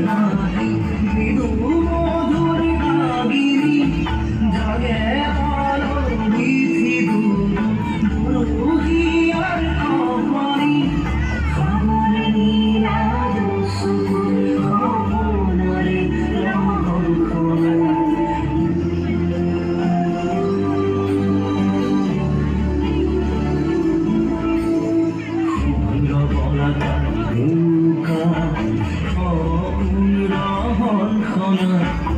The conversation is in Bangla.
নাহি মৃদু মধুর গাগিনী জাগে আলো বিধি দূর হিয়ার কপালি খবর নীলা সুর খবরে রহর খোলা Hãy subscribe cho kênh Ghiền Mì Gõ để không bỏ lỡ những video hấp dẫn